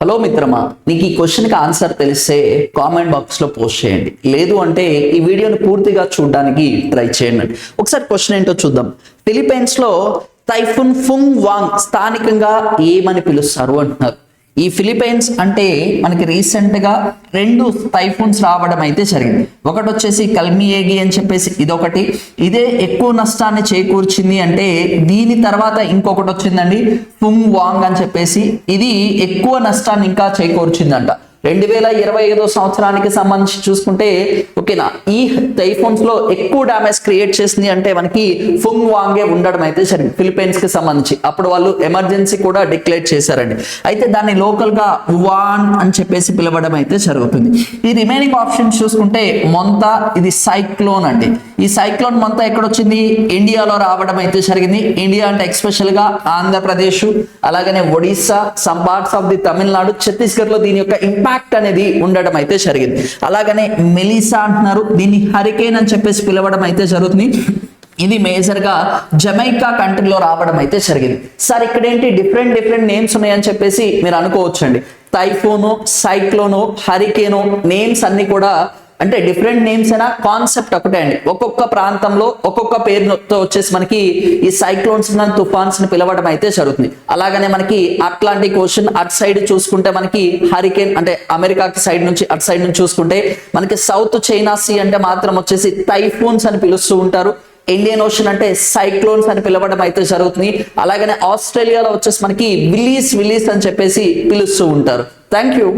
Hello మిత్రమా, నీకు ఈ క్వశ్చన్కి ఆన్సర్ తెలిస్తే కామెంట్ బాక్స్లో పోస్ట్ చేయండి. లేదు అంటే ఈ వీడియోని పూర్తిగా చూడడానికి ట్రై చేయండి. ఒకసారి క్వశ్చన్ ఏంటో చూద్దాం. ఫిలిప్పైన్స్లో టైఫూన్ ఫుంగ్ వాంగ్ స్థానికంగా ఏమని పిలుస్తారు అంటున్నారు. ఈ ఫిలిప్పైన్స్ అంటే మనకి రీసెంట్గా 2 టైఫూన్స్ రావడం అయితే జరిగింది. ఒకటి వచ్చేసి కల్మియేగి అని చెప్పేసి ఇదొకటి, ఇదే ఎక్కువ నష్టాన్ని చేకూర్చింది. అంటే దీని తర్వాత ఇంకొకటి వచ్చిందండి ఫుంగ్ వాంగ్ అని చెప్పేసి, ఇది ఎక్కువ నష్టాన్ని ఇంకా చేకూర్చిందంట. 2025 సంవత్సరానికి సంబంధించి చూసుకుంటే ఓకేనా, ఈ టైఫూన్స్ లో ఎక్కువ డ్యామేజ్ క్రియేట్ చేసింది అంటే మనకి ఫుంగ్ వాంగే ఉండడం అయితే జరిగింది ఫిలిప్పైన్స్ కి సంబంధించి. అప్పుడు వాళ్ళు ఎమర్జెన్సీ కూడా డిక్లేర్ చేశారండి. అయితే దాన్ని లోకల్ గా వాన్ అని చెప్పేసి పిలవడం అయితే జరుగుతుంది. ఈ రిమైనింగ్ ఆప్షన్స్ చూసుకుంటే మొంత, ఇది సైక్లోన్ అండి. ఈ సైక్లోన్ మొంత ఎక్కడొచ్చింది? ఇండియాలో రావడం అయితే జరిగింది. ఇండియా అంటే ఎక్స్పెషల్ గా ఆంధ్రప్రదేశ్, అలాగనే Odisha, some parts of the Tamil Nadu, Chhattisgarh లో దీని యొక్క ఇంపాక్ట్ అనేది ఉండడం అయితే జరిగింది. అలాగనే మెలిసా అంటున్నారు, దీన్ని హరికేన్ అని చెప్పేసి పిలవడం అయితే జరుగుతుంది. ఇది మేజర్ గా జమైకా కంట్రీలో రావడం అయితే జరిగింది. సార్ ఇక్కడ ఏంటి డిఫరెంట్ నేమ్స్ ఉన్నాయని చెప్పేసి మీరు అనుకోవచ్చండి. టైఫూను, సైక్లోను, హరికేను నేమ్స్ అన్ని కూడా అంటే డిఫరెంట్ నేమ్స్ అయినా కాన్సెప్ట్ ఒకటే అండి. ఒక్కొక్క ప్రాంతంలో ఒక్కొక్క పేరుతో వచ్చేసి మనకి ఈ సైక్లోన్స్ తుఫాన్స్ ని పిలవడం అయితే జరుగుతుంది. అలాగనే మనకి అట్లాంటిక్ ఓషన్ అటు సైడ్ చూసుకుంటే మనకి హరికేన్ అంటే అమెరికాకి సైడ్ నుంచి అటు సైడ్ నుంచి చూసుకుంటే మనకి సౌత్ చైనా సీ అంటే మాత్రం వచ్చేసి టైఫూన్స్ అని పిలుస్తూ ఉంటారు. ఇండియన్ ఓషన్ అంటే సైక్లోన్స్ అని పిలవడం అయితే జరుగుతుంది. అలాగనే ఆస్ట్రేలియాలో వచ్చేసి మనకి విల్లీస్ అని చెప్పేసి పిలుస్తూ ఉంటారు. Thank you.